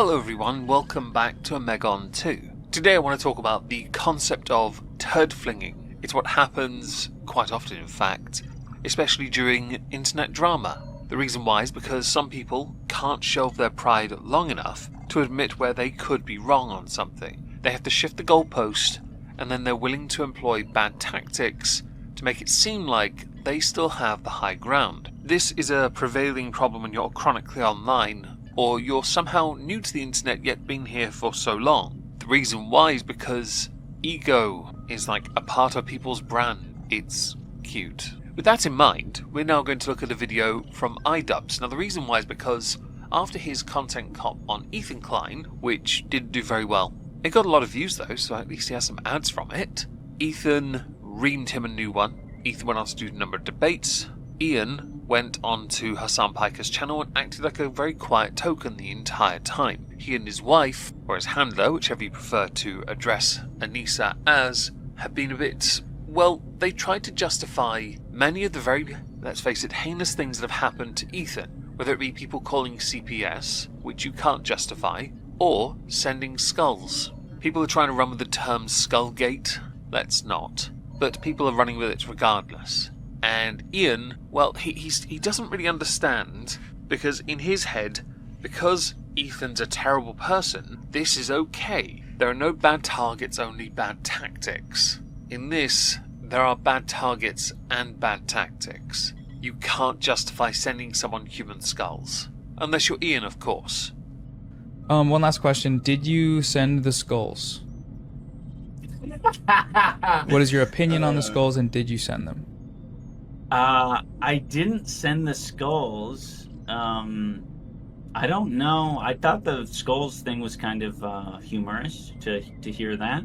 Hello everyone, welcome back to Omegon 2. Today I want to talk about the concept of turd flinging. It's what happens quite often in fact, especially during internet drama. The reason why is because some people can't shelve their pride long enough to admit where they could be wrong on something. They have to shift the goalpost, and then they're willing to employ bad tactics to make it seem like they still have the high ground. This is a prevailing problem when you're chronically online, or you're somehow new to the internet yet been here for so long. The reason why is because ego is like a part of people's brand. It's cute. With that in mind, we're now going to look at a video from Idubbbz. Now the reason why is because after his content cop on Ethan Klein, which didn't do very well, it got a lot of views though, so at least he has some ads from it. Ethan reamed him a new one. Ethan went on to do a number of debates. Ian went on to Hassan Piker's channel and acted like a very quiet token the entire time. He and his wife, or his handler, whichever you prefer to address Anissa as, have been a bit, well, they tried to justify many of the very, let's face it, heinous things that have happened to Ethan, whether it be people calling CPS, which you can't justify, or sending skulls. People are trying to run with the term Skullgate. Let's not. But people are running with it regardless. And Ian, well, he doesn't really understand, because in his head, because Ethan's a terrible person, this is okay. There are no bad targets, only bad tactics. In this, there are bad targets and bad tactics. You can't justify sending someone human skulls. Unless you're Ian, of course. One last question. Did you send the skulls? What is your opinion on the skulls, and did you send them? I didn't send the skulls. I don't know. I thought the skulls thing was kind of humorous to hear that.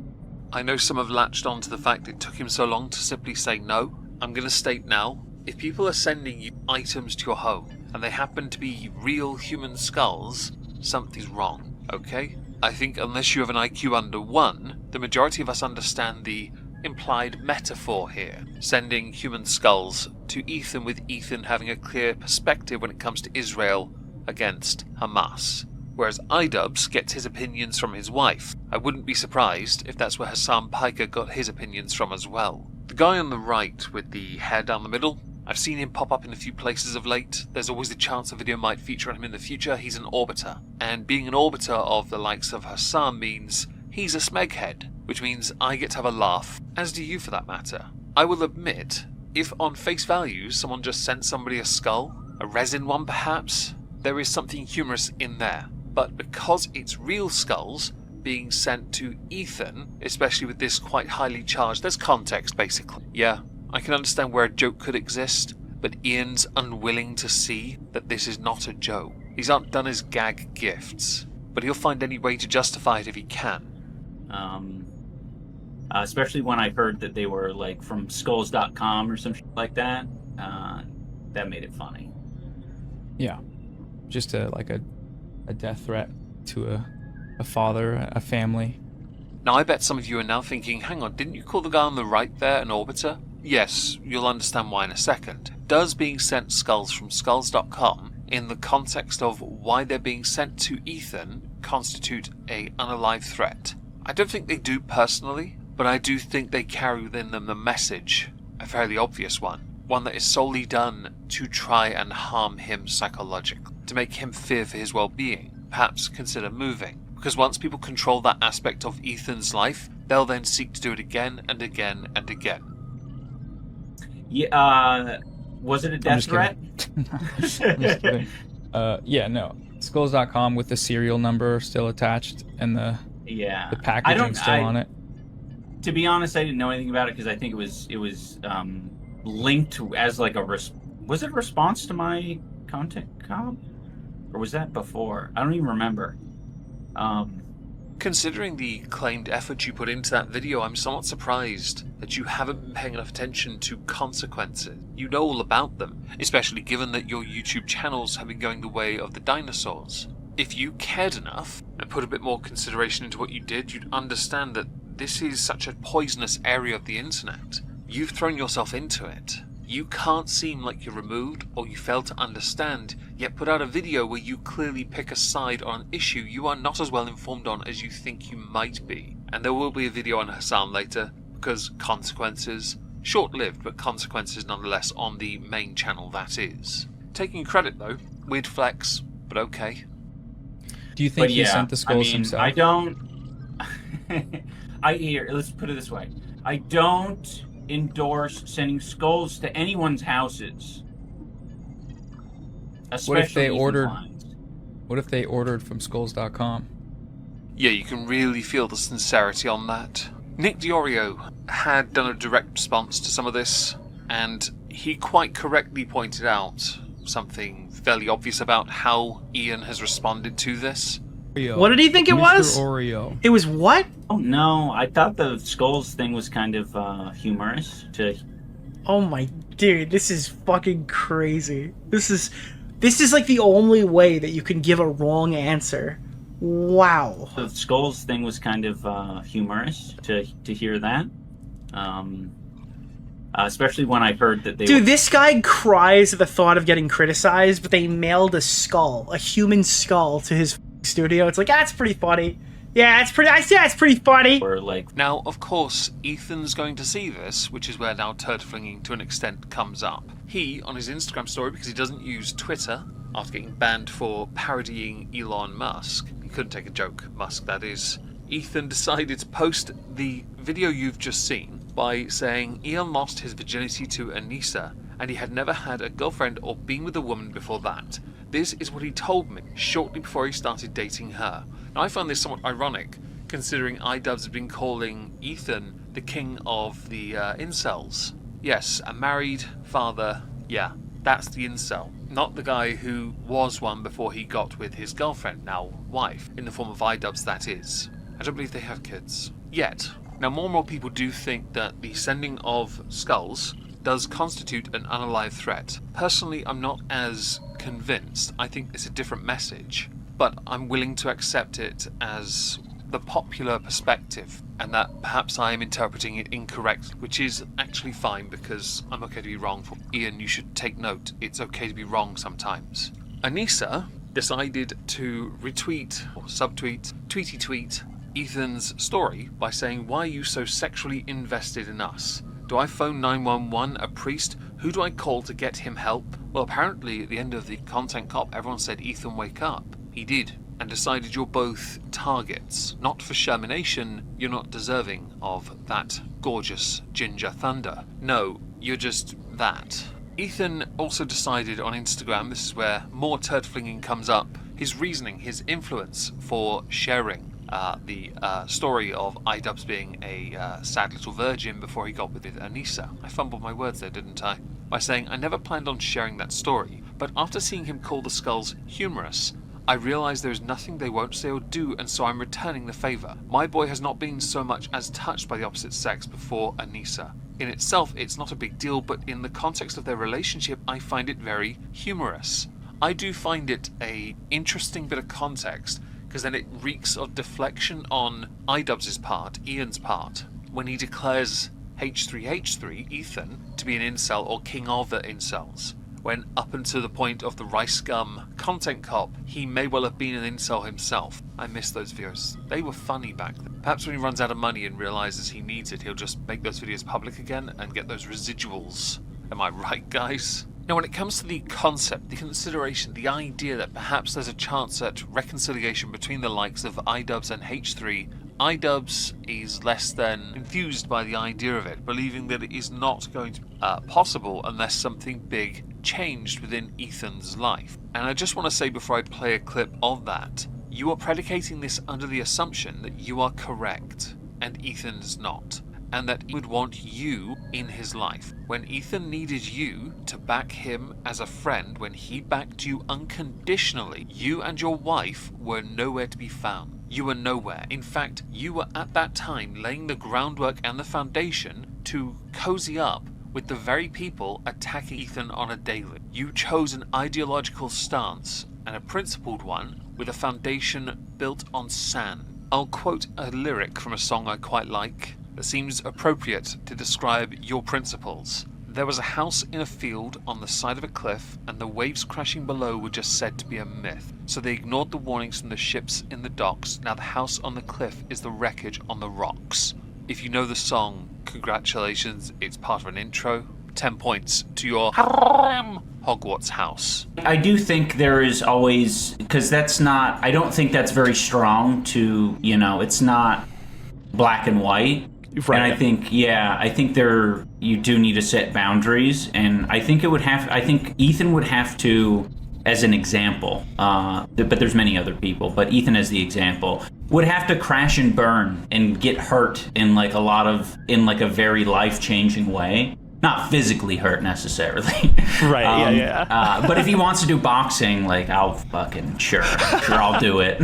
I know some have latched on to the fact it took him so long to simply say no. I'm going to state now, if people are sending you items to your home and they happen to be real human skulls, something's wrong, okay? I think unless you have an IQ under 1, the majority of us understand the implied metaphor here, sending human skulls to Ethan, with Ethan having a clear perspective when it comes to Israel against Hamas, whereas Idubbbz gets his opinions from his wife. I wouldn't be surprised if that's where Hassan Piker got his opinions from as well. The guy on the right with the hair down the middle, I've seen him pop up in a few places of late. There's always the chance a video might feature on him in the future. He's an orbiter, and being an orbiter of the likes of Hassan means he's a smeghead, which means I get to have a laugh, as do you for that matter. I will admit, if on face value someone just sent somebody a skull, a resin one perhaps, there is something humorous in there. But because it's real skulls being sent to Ethan, especially with this quite highly charged, there's context basically. Yeah, I can understand where a joke could exist, but Ian's unwilling to see that this is not a joke. He's not done his gag gifts, but he'll find any way to justify it if he can. Especially when I heard that they were like from skulls.com or something like that. That made it funny. Yeah, just a death threat to a father, a family. Now I bet some of you are now thinking, hang on, didn't you call the guy on the right there an orbiter? Yes, you'll understand why in a second. Does being sent skulls from skulls.com, in the context of why they're being sent to Ethan, constitute a unalive threat? I don't think they do personally, but I do think they carry within them the message, a fairly obvious one that is solely done to try and harm him psychologically, to make him fear for his well-being, perhaps consider moving. Because once people control that aspect of Ethan's life, they'll then seek to do it again and again and again. Yeah, was it a death threat? I'm just kidding. Yeah, no. Skulls.com with the serial number still attached and the packaging still on it. To be honest, I didn't know anything about it because I think it was linked to as like was it a response to my content column, or was that before? I don't even remember. Considering the claimed effort you put into that video, I'm somewhat surprised that you haven't been paying enough attention to consequences. You know all about them, especially given that your YouTube channels have been going the way of the dinosaurs. If you cared enough and put a bit more consideration into what you did, you'd understand that this is such a poisonous area of the internet. You've thrown yourself into it. You can't seem like you're removed or you fail to understand, yet put out a video where you clearly pick a side on an issue you are not as well informed on as you think you might be. And there will be a video on Hassan later, because consequences, short-lived, but consequences nonetheless on the main channel that is. Taking credit though, weird flex, but okay. Do you think he sent the skulls himself? I don't... let's put it this way. I don't endorse sending skulls to anyone's houses. What if they ordered? What if they ordered from skulls.com? Yeah, you can really feel the sincerity on that. Nick Diorio had done a direct response to some of this, and he quite correctly pointed out something fairly obvious about how Ian has responded to this. What did he think it was? Oreo. It was what? Oh no, I thought the skulls thing was kind of humorous. Oh my dude, this is fucking crazy. This is like the only way that you can give a wrong answer. Wow. The skulls thing was kind of humorous to hear that. Especially when I heard that they Dude, this guy cries at the thought of getting criticized, but they mailed a skull, a human skull, to his studio. It's like, that's pretty funny. Yeah, it's pretty funny. Or like... Now, of course, Ethan's going to see this, which is where now turd flinging to an extent comes up. He, on his Instagram story, because he doesn't use Twitter, after getting banned for parodying Elon Musk, he couldn't take a joke, Musk that is, Ethan decided to post the video you've just seen by saying Ian lost his virginity to Anissa, and he had never had a girlfriend or been with a woman before that. This is what he told me shortly before he started dating her. Now, I find this somewhat ironic, considering Idubbbz has been calling Ethan the king of the incels. Yes, a married father, yeah, that's the incel. Not the guy who was one before he got with his girlfriend, now wife, in the form of Idubbbz that is. I don't believe they have kids. Yet. Now, more and more people do think that the sending of skulls does constitute an unalive threat. Personally, I'm not as convinced. I think it's a different message, but I'm willing to accept it as the popular perspective, and that perhaps I am interpreting it incorrect, which is actually fine because I'm okay to be wrong. For Ian, you should take note, it's okay to be wrong sometimes. Anissa decided to retweet or subtweet, tweet Ethan's story by saying, "Why are you so sexually invested in us? Do I phone 911, a priest? Who do I call to get him help?" Well, apparently at the end of the content cop, everyone said, "Ethan, wake up." He did, and decided you're both targets. Not for Shermanation, you're not deserving of that gorgeous ginger thunder. No, you're just that. Ethan also decided on Instagram, this is where more turd flinging comes up, his reasoning, his influence for sharing the story of Idubbbz being a sad little virgin before he got with Anissa. I fumbled my words there, didn't I? By saying, I never planned on sharing that story, but after seeing him call the skulls humorous, I realize there is nothing they won't say or do, and so I'm returning the favor. My boy has not been so much as touched by the opposite sex before Anissa. In itself, it's not a big deal, but in the context of their relationship, I find it very humorous. I do find it a interesting bit of context, because then it reeks of deflection on Idubbbz's part, Ian's part, when he declares H3H3, Ethan, to be an incel or king of the incels, when up until the point of the Rice Gum content cop, he may well have been an incel himself. I miss those videos. They were funny back then. Perhaps when he runs out of money and realizes he needs it, he'll just make those videos public again and get those residuals. Am I right, guys? Now, when it comes to the concept, the consideration, the idea that perhaps there's a chance at reconciliation between the likes of Idubbbz and H3, Idubbbz is less than enthused by the idea of it, believing that it is not going to be possible unless something big changed within Ethan's life. And I just want to say before I play a clip of that, you are predicating this under the assumption that you are correct and Ethan's not, and that he would want you in his life. When Ethan needed you to back him as a friend, when he backed you unconditionally, you and your wife were nowhere to be found. You were nowhere. In fact, you were at that time laying the groundwork and the foundation to cozy up with the very people attacking Ethan on a daily. You chose an ideological stance, and a principled one, with a foundation built on sand. I'll quote a lyric from a song I quite like that seems appropriate to describe your principles. There was a house in a field on the side of a cliff, and the waves crashing below were just said to be a myth. So they ignored the warnings from the ships in the docks. Now the house on the cliff is the wreckage on the rocks. If you know the song, congratulations, it's part of an intro. 10 points to your Hogwarts house. I do think there is always, because that's not, I don't think that's very strong to, it's not black and white. Right. And I think you do need to set boundaries, and I think Ethan would have to, as an example, but there's many other people, but Ethan as the example, would have to crash and burn and get hurt in like a very life-changing way. Not physically hurt necessarily. Right, yeah. But if he wants to do boxing, like, I'll fucking, sure I'll do it.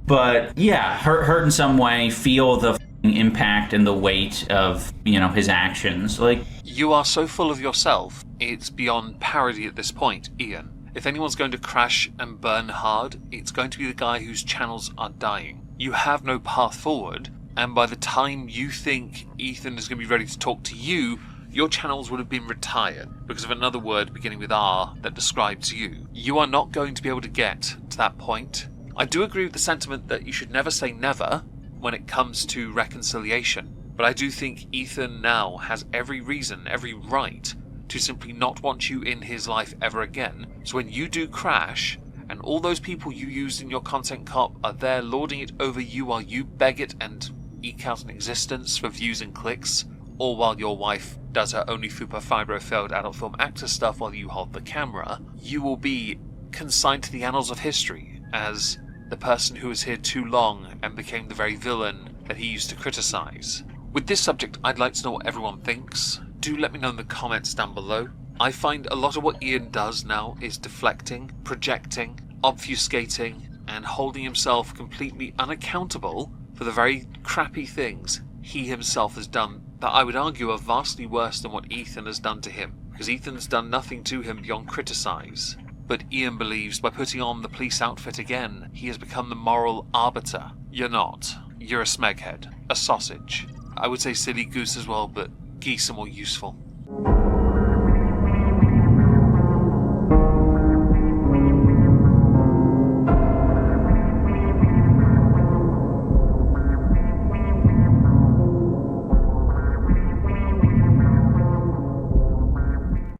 But yeah, hurt in some way, feel the impact and the weight of, his actions. Like, you are so full of yourself, it's beyond parody at this point, Ian. If anyone's going to crash and burn hard, it's going to be the guy whose channels are dying. You have no path forward, and by the time you think Ethan is going to be ready to talk to you, your channels would have been retired because of another word beginning with R that describes you. You are not going to be able to get to that point. I do agree with the sentiment that you should never say never when it comes to reconciliation, but I do think Ethan now has every reason, every right to simply not want you in his life ever again. So when you do crash, and all those people you used in your content cop are there lording it over you while you beg it and eke out an existence for views and clicks, or while your wife does her only super fibro failed adult film actor stuff while you hold the camera, you will be consigned to the annals of history as the person who was here too long and became the very villain that he used to criticize. With this subject, I'd like to know what everyone thinks. Do let me know in the comments down below. I find a lot of what Ian does now is deflecting, projecting, obfuscating, and holding himself completely unaccountable for the very crappy things he himself has done that I would argue are vastly worse than what Ethan has done to him, because Ethan's done nothing to him beyond criticize. But Ian believes by putting on the police outfit again, he has become the moral arbiter. You're not. You're a smeghead. A sausage. I would say silly goose as well, but geese are more useful.